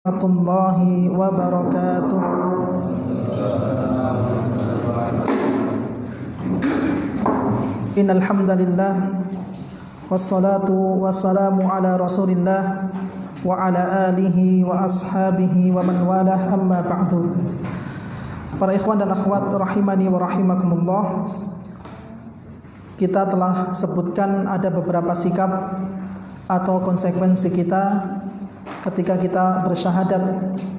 Warahmatullahi wabarakatuh. Innal hamdalillah wassalatu wassalamu ala Rasulillah wa ala alihi wa ashabihi wa man walah, amma ba'du. Para ikhwan dan akhwat rahimani wa rahimakumullah, kita telah sebutkan ada beberapa sikap atau konsekuensi kita ketika kita bersyahadat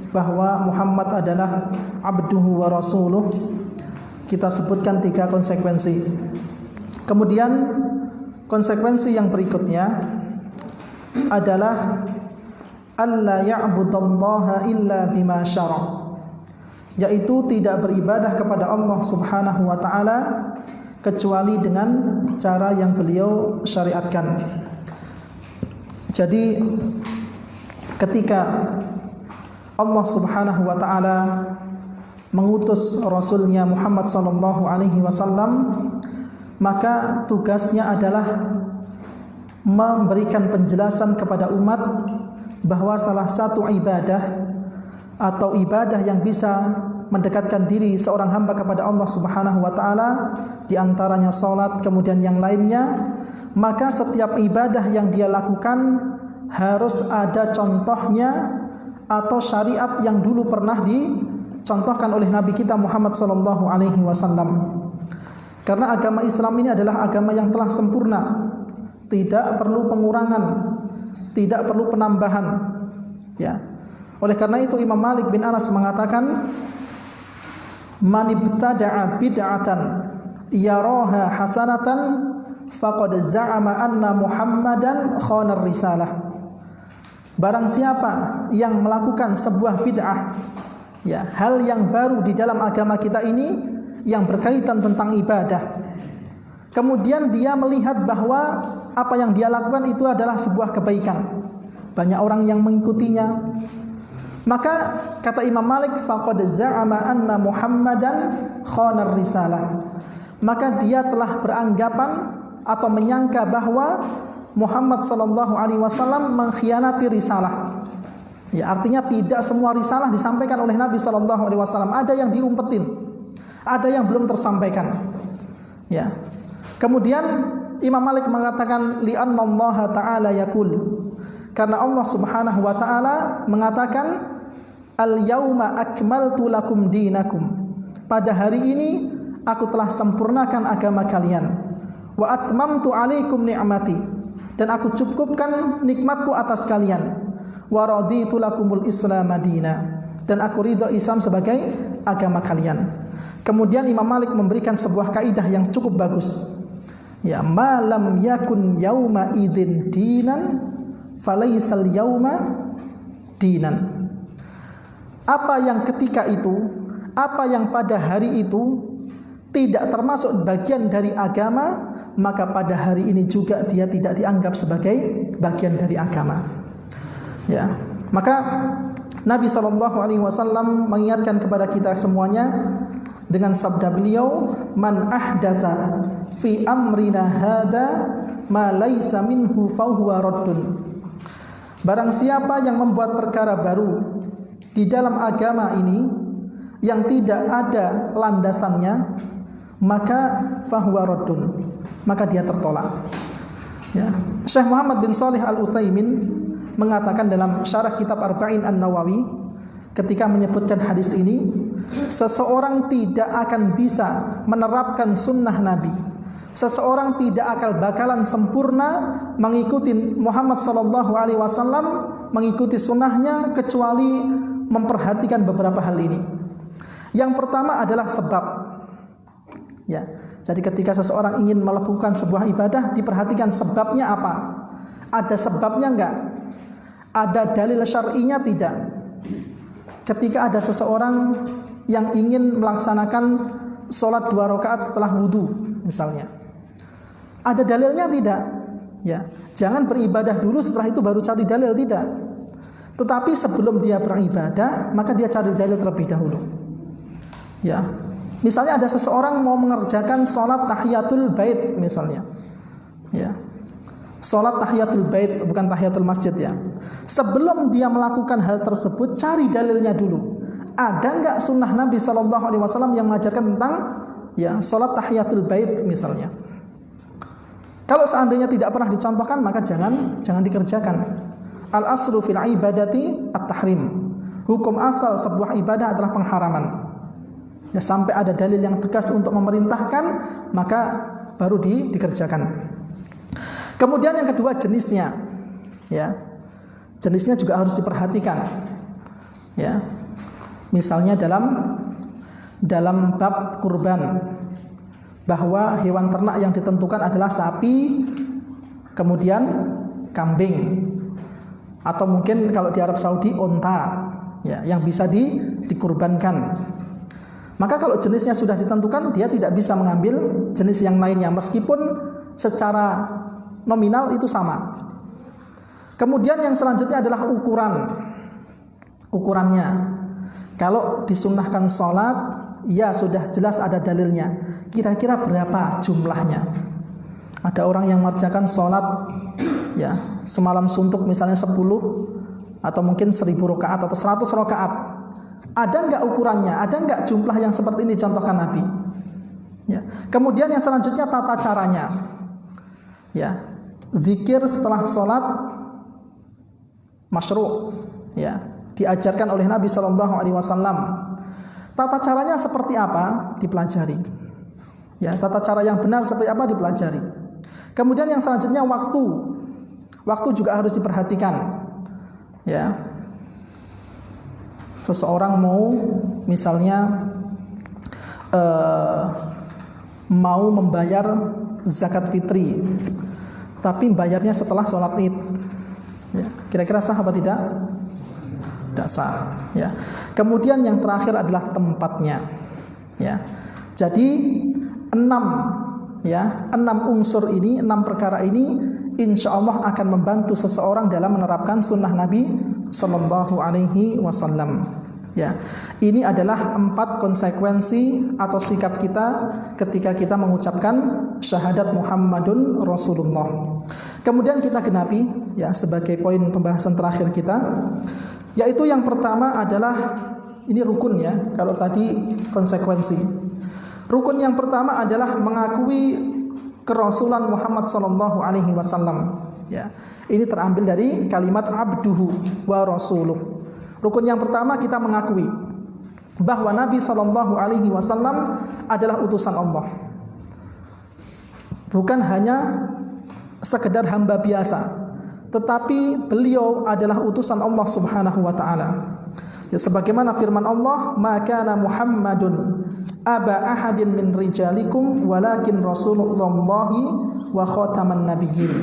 bahwa Muhammad adalah abduhu wa rasuluh. Kita sebutkan 3 konsekuensi. Kemudian konsekuensi yang berikutnya adalah alla ya'budallaha illa bima syara', yaitu tidak beribadah kepada Allah Subhanahu wa taala kecuali dengan cara yang beliau syariatkan. Jadi ketika Allah Subhanahu wa taala mengutus Rasulnya Muhammad sallallahu alaihi wasallam, maka tugasnya adalah memberikan penjelasan kepada umat bahwa salah satu ibadah atau ibadah yang bisa mendekatkan diri seorang hamba kepada Allah Subhanahu wa taala, di antaranya salat, kemudian yang lainnya, maka setiap ibadah yang dia lakukan harus ada contohnya atau syariat yang dulu pernah dicontohkan oleh Nabi kita Muhammad sallallahu alaihi wasallam. Karena agama Islam ini adalah agama yang telah sempurna, tidak perlu pengurangan, tidak perlu penambahan. Ya. Oleh karena itu Imam Malik bin Anas mengatakan, "Man ibtada'a bid'atan yaraha hasanatan faqad za'ama anna Muhammadan khana risalah." Barang siapa yang melakukan sebuah bid'ah, ya, hal yang baru di dalam agama kita ini yang berkaitan tentang ibadah, kemudian dia melihat bahwa apa yang dia lakukan itu adalah sebuah kebaikan, banyak orang yang mengikutinya, maka kata Imam Malik, faqad za'ama anna Muhammadan khana risalah, maka dia telah beranggapan atau menyangka bahwa Muhammad sallallahu alaihi wasallam mengkhianati risalah. Ya, artinya tidak semua risalah disampaikan oleh Nabi sallallahu alaihi wasallam, ada yang diumpetin, ada yang belum tersampaikan. Ya. Kemudian Imam Malik mengatakan li'annallaha ta'ala yaqul, karena Allah Subhanahu wa taala mengatakan al-yauma akmaltu lakum dinakum, pada hari ini aku telah sempurnakan agama kalian, wa atmamtu alaikum ni'mati, dan aku cukupkan nikmatku atas kalian, wa raditu lakumul islam madina, dan aku ridha Islam sebagai agama kalian. Kemudian Imam Malik memberikan sebuah kaidah yang cukup bagus. Ya, ma lam yakun yauma idzin dinan falaisal yauma dinan. Apa yang ketika itu, apa yang pada hari itu tidak termasuk bagian dari agama, maka pada hari ini juga dia tidak dianggap sebagai bagian dari agama. Ya, maka Nabi sallallahu alaihi wasallam mengingatkan kepada kita semuanya dengan sabda beliau, man ahdatsa fi amrina hada ma laisa minhu fa huwa raddun. Barang siapa yang membuat perkara baru di dalam agama ini yang tidak ada landasannya, maka fahuwa raddun, maka dia tertolak. Ya. Syekh Muhammad bin Shalih Al-Utsaimin mengatakan dalam syarah kitab Arba'in An-Nawawi, ketika menyebutkan hadis ini, seseorang tidak akan bisa menerapkan sunnah Nabi, seseorang tidak akan bakalan sempurna mengikuti Muhammad sallallahu alaihi wasallam, mengikuti sunnahnya, kecuali memperhatikan beberapa hal ini. Yang pertama adalah sebab. Ya, jadi ketika seseorang ingin melakukan sebuah ibadah, diperhatikan sebabnya apa? Ada sebabnya enggak? Ada dalil syar'inya tidak? Ketika ada seseorang yang ingin melaksanakan sholat 2 rakaat setelah wudu misalnya, ada dalilnya tidak? Ya, jangan beribadah dulu setelah itu baru cari dalil, tidak. Tetapi sebelum dia beribadah, maka dia cari dalil terlebih dahulu. Ya, misalnya ada seseorang mau mengerjakan sholat tahiyatul bait misalnya, ya, Salat tahiyatul bait, bukan tahiyatul masjid ya. Sebelum dia melakukan hal tersebut, cari dalilnya dulu. Ada enggak sunnah Nabi SAW yang mengajarkan tentang ya salat tahiyatul bait misalnya? Kalau seandainya tidak pernah dicontohkan, maka jangan dikerjakan. Al aslu fil ibadati at-tahrim. Hukum asal sebuah ibadah adalah pengharaman. Ya, sampai ada dalil yang tegas untuk memerintahkan, maka baru dikerjakan. Kemudian yang kedua jenisnya, ya, jenisnya juga harus diperhatikan, ya. Misalnya dalam bab kurban, bahwa hewan ternak yang ditentukan adalah sapi, kemudian kambing, atau mungkin kalau di Arab Saudi onta, ya, yang bisa dikurbankan. Maka kalau jenisnya sudah ditentukan, dia tidak bisa mengambil jenis yang lainnya meskipun secara nominal itu sama. Kemudian yang selanjutnya adalah ukurannya. Kalau disunnahkan sholat, ya sudah jelas ada dalilnya. Kira-kira berapa jumlahnya? Ada orang yang mengerjakan sholat ya semalam suntuk misalnya 10 atau mungkin 1000 rakaat atau 100 rakaat. Ada enggak ukurannya? Ada enggak jumlah yang seperti ini contohkan Nabi? Ya. Kemudian yang selanjutnya tata caranya. Ya, zikir setelah sholat masyru', ya, diajarkan oleh Nabi SAW. Tata caranya seperti apa? Dipelajari. Ya, tata cara yang benar seperti apa? Dipelajari. Kemudian yang selanjutnya waktu juga harus diperhatikan. Ya, seseorang mau misalnya mau membayar zakat fitri, tapi bayarnya setelah sholat id, ya, kira-kira sah apa tidak? Tidak sah. Ya. Kemudian yang terakhir adalah tempatnya. Ya. Jadi 6 unsur ini, 6 perkara ini, insya Allah akan membantu seseorang dalam menerapkan sunnah Nabi Sallallahu Alaihi Wasallam. Ya, ini adalah 4 konsekuensi atau sikap kita ketika kita mengucapkan syahadat Muhammadun Rasulullah. Kemudian kita genapi ya sebagai poin pembahasan terakhir kita, yaitu yang pertama adalah ini rukun ya. Kalau tadi konsekuensi. Rukun yang pertama adalah mengakui kerasulan Muhammad sallallahu alaihi wasallam. Ya. Ini terambil dari kalimat abduhu wa rasuluh. Rukun yang pertama kita mengakui bahwa Nabi sallallahu alaihi wasallam adalah utusan Allah. Bukan hanya sekedar hamba biasa, tetapi beliau adalah utusan Allah Subhanahu wa taala. Ya, sebagaimana firman Allah, "Ma kana Muhammadun aba ahadin min rijalikum walakin rasulullahi wa khataman nabiyyin."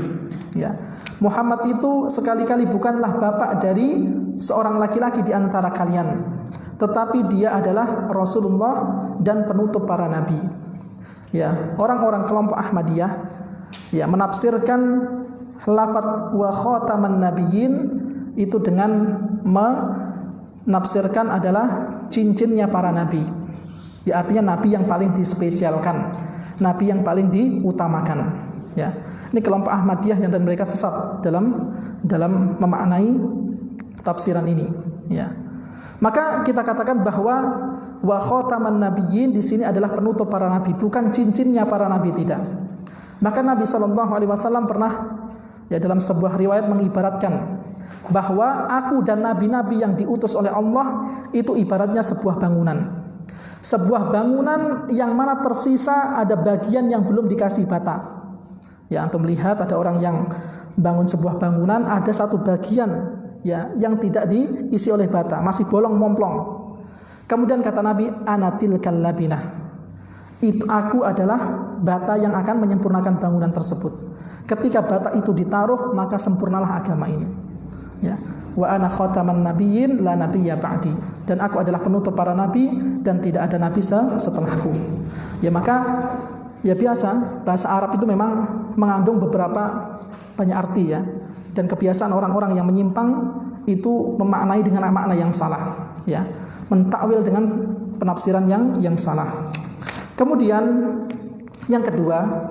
Ya. Muhammad itu sekali-kali bukanlah bapak dari seorang laki-laki di antara kalian, tetapi dia adalah Rasulullah dan penutup para nabi. Ya, orang-orang kelompok Ahmadiyah ya menafsirkan lafaz wa khataman nabiyyin itu dengan menafsirkan adalah cincinnya para nabi. Ya, artinya nabi yang paling dispesialkan, nabi yang paling diutamakan. Ya. Ini kelompok Ahmadiyah yang dan mereka sesat dalam memaknai tafsiran ini, ya. Maka kita katakan bahwa wa khataman nabiyyin di sini adalah penutup para nabi, bukan cincinnya para nabi, tidak. Maka Nabi sallallahu alaihi wasallam pernah ya dalam sebuah riwayat mengibaratkan bahwa aku dan nabi-nabi yang diutus oleh Allah itu ibaratnya sebuah bangunan. Sebuah bangunan yang mana tersisa ada bagian yang belum dikasih bata. Ya, antum lihat ada orang yang bangun sebuah bangunan, ada satu bagian ya yang tidak diisi oleh bata, masih bolong momplong. Kemudian kata Nabi, anatil kallabinah. Itu aku adalah bata yang akan menyempurnakan bangunan tersebut. Ketika bata itu ditaruh, maka sempurnalah agama ini. Ya. Wa ana khataman nabiyyin la nabiyya ba'di. Dan aku adalah penutup para nabi dan tidak ada nabi setelahku. Ya, maka ya biasa, bahasa Arab itu memang mengandung beberapa banyak arti ya. Dan kebiasaan orang-orang yang menyimpang itu memaknai dengan makna yang salah, ya. Mentakwil dengan penafsiran yang salah. Kemudian yang kedua,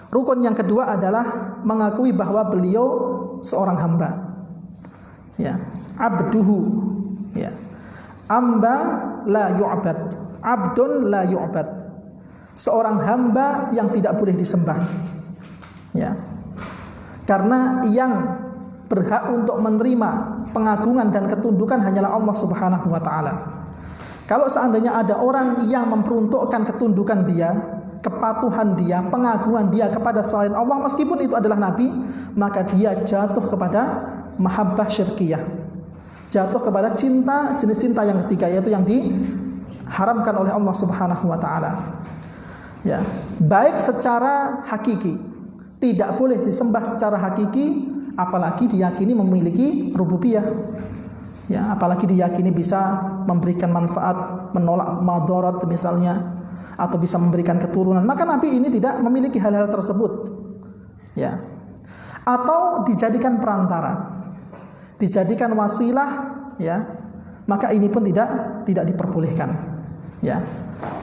rukun yang kedua adalah mengakui bahwa beliau seorang hamba. Ya, abduhu. Ya. Amba la yu'bad. Abdun la yu'bad. Seorang hamba yang tidak boleh disembah. Ya. Karena yang berhak untuk menerima pengagungan dan ketundukan hanyalah Allah Subhanahu wa taala. Kalau seandainya ada orang yang memperuntukkan ketundukan dia, kepatuhan dia, pengagungan dia kepada selain Allah, meskipun itu adalah nabi, maka dia jatuh kepada mahabbah syirkiyah, jatuh kepada cinta, jenis cinta yang ketiga, yaitu yang diharamkan oleh Allah Subhanahu wa taala. Ya, baik secara hakiki, tidak boleh disembah secara hakiki, apalagi diyakini memiliki rububiyah. Ya, apalagi diyakini bisa memberikan manfaat, menolak madarat misalnya, atau bisa memberikan keturunan, maka nabi ini tidak memiliki hal-hal tersebut. Ya. Atau dijadikan perantara, dijadikan wasilah, ya, maka ini pun tidak diperbolehkan. Ya,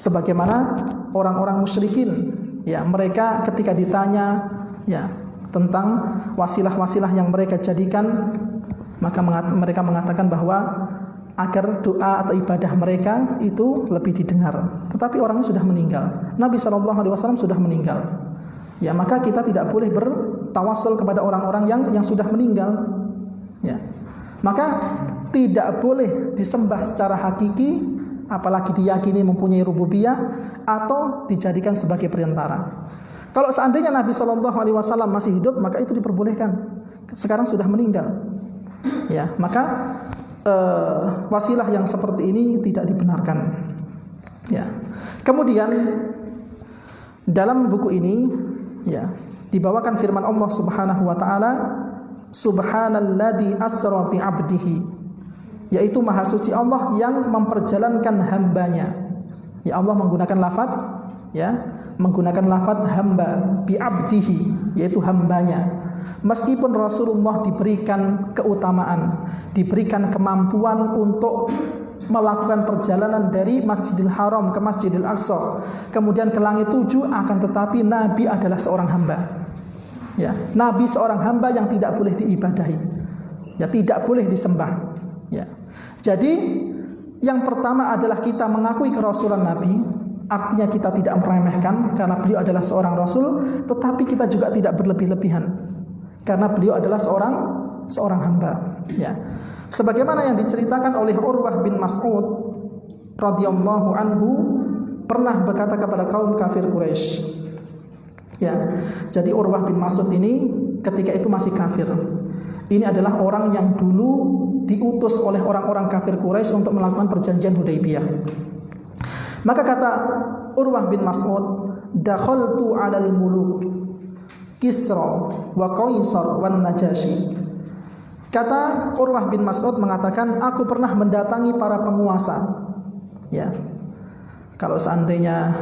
sebagaimana orang-orang musyrikin, ya, mereka ketika ditanya, ya, tentang wasilah-wasilah yang mereka jadikan, maka mereka mengatakan bahwa agar doa atau ibadah mereka itu lebih didengar. Tetapi orangnya sudah meninggal. Nabi SAW sudah meninggal. Ya, maka kita tidak boleh bertawasul kepada orang-orang yang sudah meninggal. Ya. Maka tidak boleh disembah secara hakiki, apalagi diyakini mempunyai rububiyah, atau dijadikan sebagai perantara. Kalau seandainya Nabi SAW masih hidup, maka itu diperbolehkan. Sekarang sudah meninggal. Ya, maka wasilah yang seperti ini tidak dibenarkan. Ya. Kemudian dalam buku ini, ya, dibawakan firman Allah Subhanahu wa taala, Subhanalladzi asra bi 'abdihi, yaitu maha suci Allah yang memperjalankan hambanya. Ya, Allah menggunakan lafaz, ya, menggunakan lafaz hamba, bi 'abdihi, yaitu hambanya. Meskipun Rasulullah diberikan keutamaan, diberikan kemampuan untuk melakukan perjalanan dari Masjidil Haram ke Masjidil Aqsa, kemudian ke langit 7, akan tetapi Nabi adalah seorang hamba. Ya, Nabi seorang hamba yang tidak boleh diibadahi. Ya, tidak boleh disembah. Ya. Jadi yang pertama adalah kita mengakui kerasulan Nabi, artinya kita tidak meremehkan karena beliau adalah seorang rasul, tetapi kita juga tidak berlebih-lebihan karena beliau adalah seorang hamba. Ya. Sebagaimana yang diceritakan oleh Urwah bin Mas'ud radhiyallahu anhu pernah berkata kepada kaum kafir Quraisy. Ya. Jadi Urwah bin Mas'ud ini ketika itu masih kafir. Ini adalah orang yang dulu diutus oleh orang-orang kafir Quraisy untuk melakukan perjanjian Hudaybiyah. Maka kata Urwah bin Mas'ud, dakhaltu 'alal muluk Kisra wa Qaisar wan Najasyi. Kata Urwah bin Mas'ud mengatakan, aku pernah mendatangi para penguasa. Ya. Kalau seandainya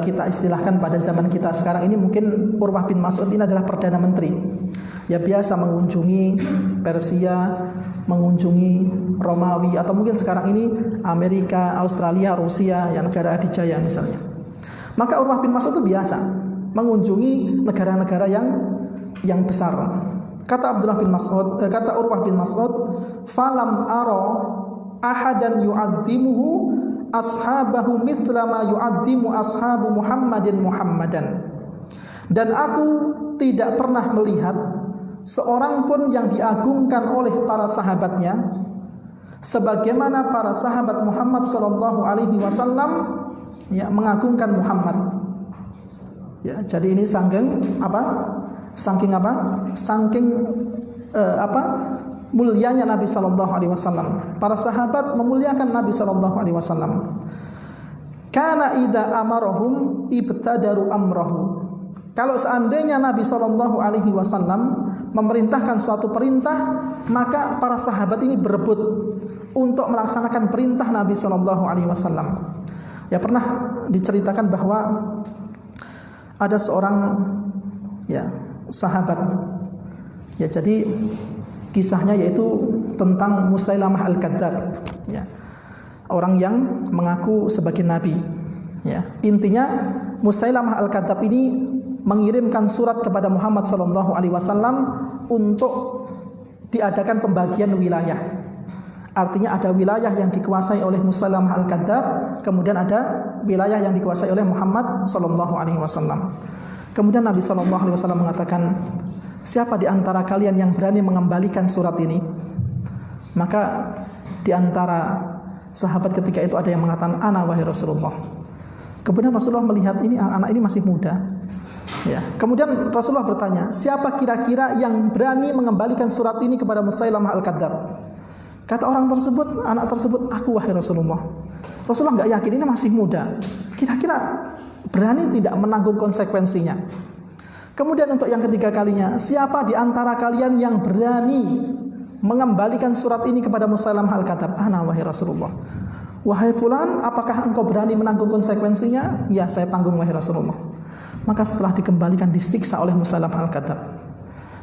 kita istilahkan pada zaman kita sekarang ini, mungkin Urwah bin Mas'ud ini adalah Perdana Menteri. Ya, biasa mengunjungi Persia, mengunjungi Romawi, atau mungkin sekarang ini Amerika, Australia, Rusia, ya, negara adijaya misalnya. Maka Urwah bin Mas'ud itu biasa mengunjungi negara-negara yang besar. Kata Urwah bin Mas'ud, falam ara ahadan yu'azzimuhu ashabahu mithla ma yu'azzimu ashabu Muhammadan. Dan aku tidak pernah melihat seorang pun yang diagungkan oleh para sahabatnya sebagaimana para sahabat Muhammad sallallahu alaihi wasallam, ya, mengagungkan Muhammad. Ya, jadi ini saking mulianya Nabi sallallahu alaihi wasallam. Para sahabat memuliakan Nabi sallallahu alaihi wasallam. Kana idza amarahum ibtadaru amrahu. Kalau seandainya Nabi sallallahu alaihi wasallam memerintahkan suatu perintah, maka para sahabat ini berebut untuk melaksanakan perintah Nabi sallallahu alaihi wasallam. Ya, pernah diceritakan bahwa ada seorang, ya, sahabat. Ya, jadi kisahnya yaitu tentang Musailamah Al-Kadzab, ya, orang yang mengaku sebagai nabi. Ya, intinya Musailamah Al-Kadzab ini mengirimkan surat kepada Muhammad sallallahu alaihi wasallam untuk diadakan pembagian wilayah. Artinya ada wilayah yang dikuasai oleh Musailamah al-Kadzdzab, kemudian ada wilayah yang dikuasai oleh Muhammad sallallahu alaihi wasallam. Kemudian Nabi sallallahu alaihi wasallam mengatakan, siapa di antara kalian yang berani mengembalikan surat ini? Maka di antara sahabat ketika itu ada yang mengatakan, ana wahai Rasulullah. Kemudian Rasulullah melihat ini anak ini masih muda. Ya. Kemudian Rasulullah bertanya, siapa kira-kira yang berani mengembalikan surat ini kepada Musailamah al-Kadzdzab? Kata orang tersebut, anak tersebut, aku wahai Rasulullah. Rasulullah nggak yakin, ini masih muda. Kira-kira berani tidak menanggung konsekuensinya? Kemudian untuk yang ketiga kalinya, siapa di antara kalian yang berani mengembalikan surat ini kepada Musailamah al-Kadzdzab? Ana wahai Rasulullah. Wahai fulan, apakah engkau berani menanggung konsekuensinya? Ya, saya tanggung wahai Rasulullah. Maka setelah dikembalikan disiksa oleh Musailamah al-Kadzdzab.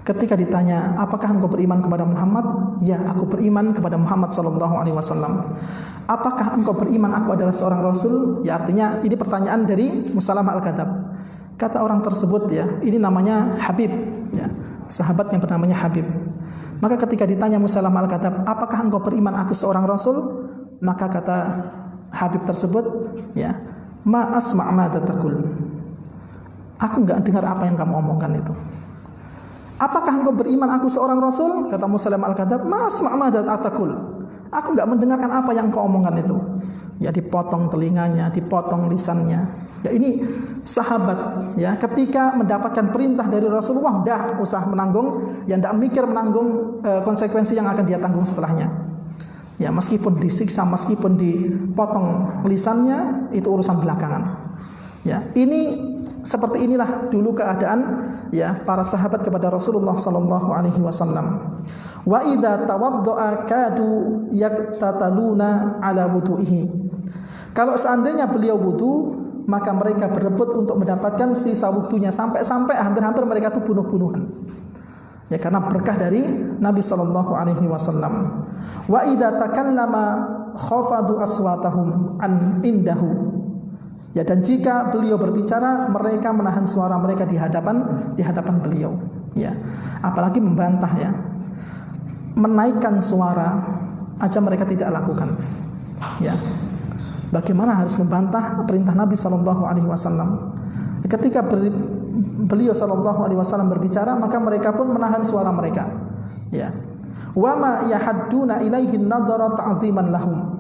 Ketika ditanya, apakah engkau beriman kepada Muhammad? Ya, aku beriman kepada Muhammad sallallahu alaihi wasallam. Apakah engkau beriman aku adalah seorang rasul? Ya, artinya ini pertanyaan dari Musailamah al-Kadzdzab. Kata orang tersebut, ya, ini namanya Habib, ya, sahabat yang bernamanya Habib. Maka ketika ditanya Musailamah al-Kadzdzab, apakah engkau beriman aku seorang rasul? Maka kata Habib tersebut, ya, ma asma' ma taqul. Aku enggak dengar apa yang kamu omongkan itu. Apakah engkau beriman aku seorang rasul? Kata Musailamah al-Kadzdzab, ma asma' ma taqul. Aku enggak mendengarkan apa yang kau omongkan itu. Ya, dipotong telinganya, dipotong lisannya. Ya, ini sahabat, ya, ketika mendapatkan perintah dari Rasulullah, dah usah menanggung, ya, tidak mikir menanggung konsekuensi yang akan dia tanggung setelahnya. Ya, meskipun disiksa, meskipun dipotong lisannya, itu urusan belakangan. Ya, ini seperti inilah dulu keadaan, ya, para sahabat kepada Rasulullah sallallahu alaihi wasallam. Wa idza tawaddaa kadu yaktataluna ala wudu'ihi. Kalau seandainya beliau wudu, maka mereka berebut untuk mendapatkan sisa wudunya, sampai-sampai hampir-hampir mereka itu bunuh-bunuhan. Ya, karena berkah dari Nabi sallallahu alaihi wasallam. Wa idza takallama khafadu aswatahum an indahu. Ya, dan jika beliau berbicara, mereka menahan suara mereka di hadapan beliau. Ya, apalagi membantah, ya, menaikkan suara aja mereka tidak lakukan. Ya, bagaimana harus membantah perintah Nabi Sallallahu Alaihi Wasallam? Ketika beliau Sallallahu Alaihi Wasallam berbicara, maka mereka pun menahan suara mereka. Ya, wama yahadduna ilaihi nadhara ta'ziman lahum.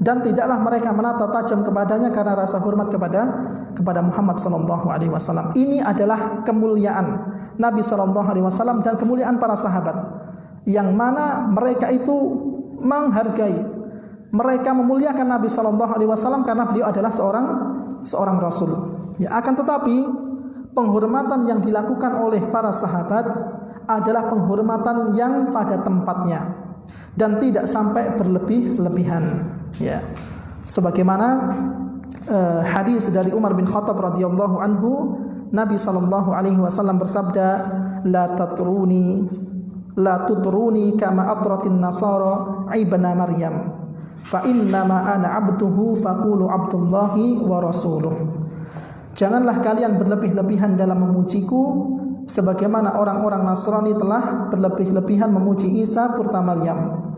Dan tidaklah mereka menata tajam kepadanya karena rasa hormat kepada Muhammad sallallahu alaihi wasallam. Ini adalah kemuliaan Nabi sallallahu alaihi wasallam dan kemuliaan para sahabat, yang mana mereka itu menghargai, mereka memuliakan Nabi sallallahu alaihi wasallam karena beliau adalah seorang rasul. Ya, akan tetapi penghormatan yang dilakukan oleh para sahabat adalah penghormatan yang pada tempatnya dan tidak sampai berlebih-lebihan. Ya, sebagaimana hadis dari Umar bin Khattab radhiyallahu anhu, Nabi sallallahu alaihi wasallam bersabda, la tutruni kama atratin nasara ibna Maryam, fa innama ana abduhu faqulu abdullahi wa rasuluh. Janganlah kalian berlebih-lebihan dalam memujiku sebagaimana orang-orang Nasrani telah berlebih-lebihan memuji Isa putra Maryam.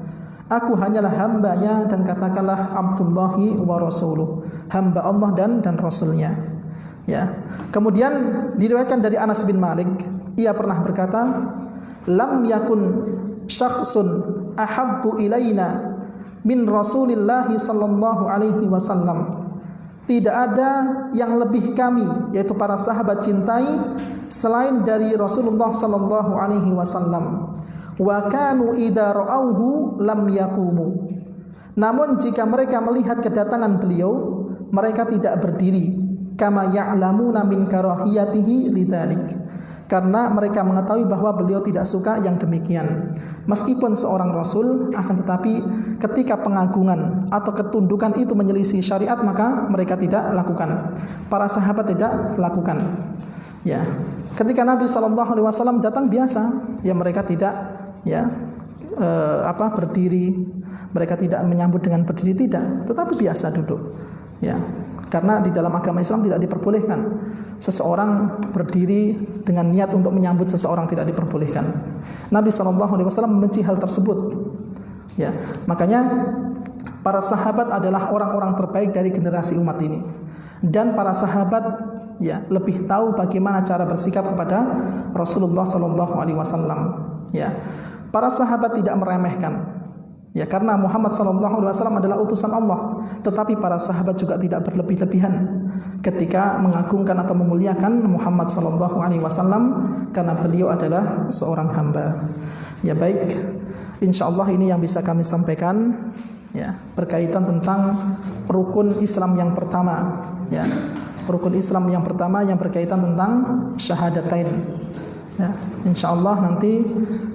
Aku hanyalah hambanya dan katakanlah Abdullahi wa rasuluh, hamba Allah dan Rasulnya. Ya. Kemudian diriwayatkan dari Anas bin Malik, ia pernah berkata, lam yakun syakhsun ahabbu ilaina min Rasulillah sallallahu alaihi wasallam. Tidak ada yang lebih kami, yaitu para sahabat, cintai selain dari Rasulullah sallallahu alaihi wasallam. Wa kanu idza ra'awhu lam yaqumu. Namun jika mereka melihat kedatangan beliau, mereka tidak berdiri. Kama ya'lamuna min karahiyatihi lidzalik. Karena mereka mengetahui bahwa beliau tidak suka yang demikian. Meskipun seorang rasul, akan tetapi ketika pengagungan atau ketundukan itu menyelisih syariat, maka mereka tidak lakukan. Para sahabat tidak lakukan. Ya, ketika Nabi SAW datang biasa, ya mereka tidak berdiri, mereka tidak menyambut dengan berdiri, tidak, tetapi biasa duduk. Ya, karena di dalam agama Islam tidak diperbolehkan seseorang berdiri dengan niat untuk menyambut seseorang tidak diperbolehkan. Nabi SAW membenci hal tersebut. Ya, makanya para sahabat adalah orang-orang terbaik dari generasi umat ini. Dan para sahabat ya lebih tahu bagaimana cara bersikap kepada Rasulullah SAW. Ya, para sahabat tidak meremehkan. Ya, karena Muhammad SAW adalah utusan Allah. Tetapi para sahabat juga tidak berlebih-lebihan ketika mengagungkan atau memuliakan Muhammad SAW karena beliau adalah seorang hamba. Ya baik, insyaallah ini yang bisa kami sampaikan ya berkaitan tentang rukun Islam yang pertama. Ya, rukun Islam yang pertama yang berkaitan tentang syahadatain. Ya, insyaallah nanti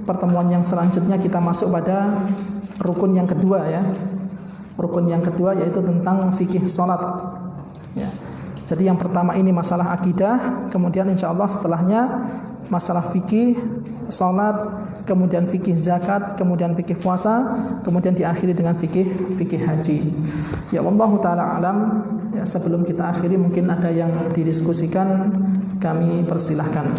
pertemuan yang selanjutnya kita masuk pada rukun yang kedua ya. Rukun yang kedua yaitu tentang fikih salat. Ya. Jadi yang pertama ini masalah akidah, kemudian insyaallah setelahnya masalah fikih salat, kemudian fikih zakat, kemudian fikih puasa, kemudian diakhiri dengan fikih haji. Ya wallahu taala alam. Ya, sebelum kita akhiri mungkin ada yang didiskusikan, kami persilahkan.